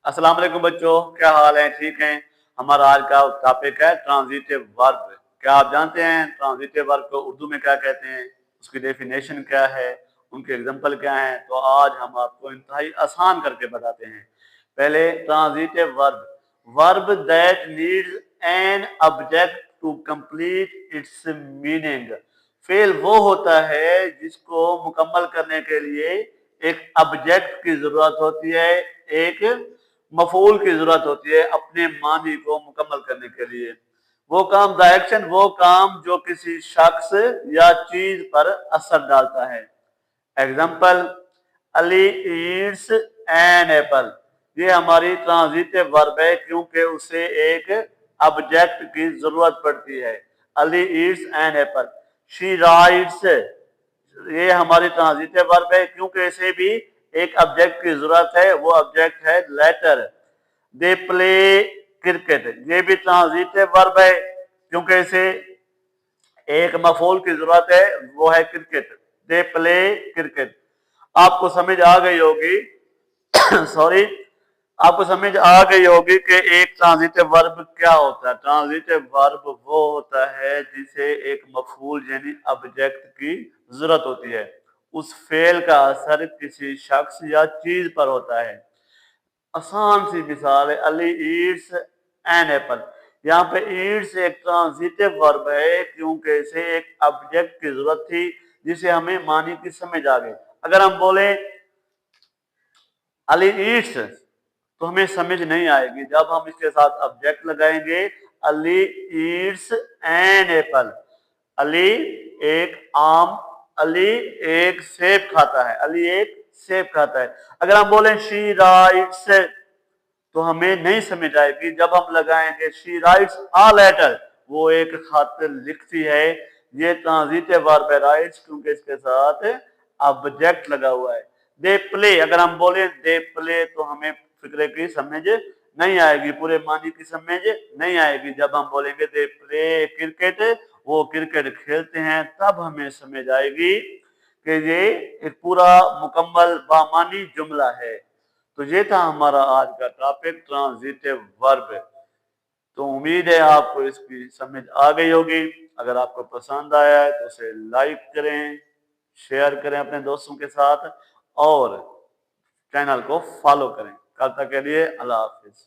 अस्सलाम वालेकुम बच्चों, क्या हाल है? ठीक हैं? हमारा आज का टॉपिक है ट्रांजिटिव वर्ब। क्या आप जानते हैं ट्रांजिटिव वर्ब को उर्दू में क्या कहते हैं, उसकी डेफिनेशन क्या है, उनके एग्जाम्पल क्या हैं? तो आज हम आपको इंतहाई आसान करके बताते हैं। पहले transitive verb, verb that needs an object to complete its meaning. फेल वो होता है जिसको मुकम्मल करने के लिए एक ऑब्जेक्ट की जरूरत होती है, एक मफूल की जरूरत होती है अपने मानी को मुकम्मल करने के लिए। वो काम, द एक्शन, वो काम जो किसी शख्स या चीज पर असर डालता है। Example, Ali eats an apple. ये हमारी ट्रांजिटिव वर्ब है क्योंकि उसे एक ऑब्जेक्ट की जरूरत पड़ती है। Ali eats an apple. She writes, ये हमारी ट्रांजिटिव वर्ब है क्योंकि इसे भी एक ऑब्जेक्ट की जरूरत है, वो ऑब्जेक्ट है लेटर। दे प्ले क्रिकेट, ये भी ट्रांजिटिव वर्ब है क्योंकि इसे एक मफूल की जरूरत है, वो है क्रिकेट। They play cricket. आपको समझ आ गई होगी सॉरी, आपको समझ आ गई होगी कि एक ट्रांजिटिव वर्ब क्या होता है। ट्रांजिटिव वर्ब वो होता है जिसे एक मफूल यानी ऑब्जेक्ट की जरूरत होती है। उस फेल का असर किसी शख्स या चीज पर होता है। आसान सी मिसाल है, अली ईट्स एन एप्पल। यहाँ पे ईट्स एक ट्रांजिटिव वर्ब है क्योंकि इसे एक ऑब्जेक्ट की जरूरत थी जिसे हमें मानी की समझ आ गई। अगर हम बोले अली ईट्स तो हमें समझ नहीं आएगी। जब हम इसके साथ ऑब्जेक्ट लगाएंगे, Ali eats an apple, Ali एक आम, अली एक सेब खाता है, अली एक सेब खाता है। अगर हम बोले शी राइट्स तो हमें नहीं समझ आएगी। जब हम लगाएंगे शी राइट्स आ लेटर, वो एक खत लिखती है। ये ट्रांजिटिव वर्ब है राइट्स क्योंकि इसके साथ ऑब्जेक्ट लगा हुआ है। दे प्ले, अगर हम बोले दे प्ले तो हमें फिक्रे की समझ नहीं आएगी, पूरे मानी की समझ नहीं आएगी। जब हम बोलेंगे दे प्ले क्रिकेट, वो क्रिकेट खेलते हैं, तब हमें समझ आएगी कि ये एक पूरा मुकम्मल बामानी जुमला है। तो ये था हमारा आज का टॉपिक ट्रांजिटिव वर्ब। तो उम्मीद है आपको इसकी समझ आ गई होगी। अगर आपको पसंद आया है तो उसे लाइक करें, शेयर करें अपने दोस्तों के साथ और चैनल को फॉलो करें। कल तक के लिए अल्लाह हाफिज।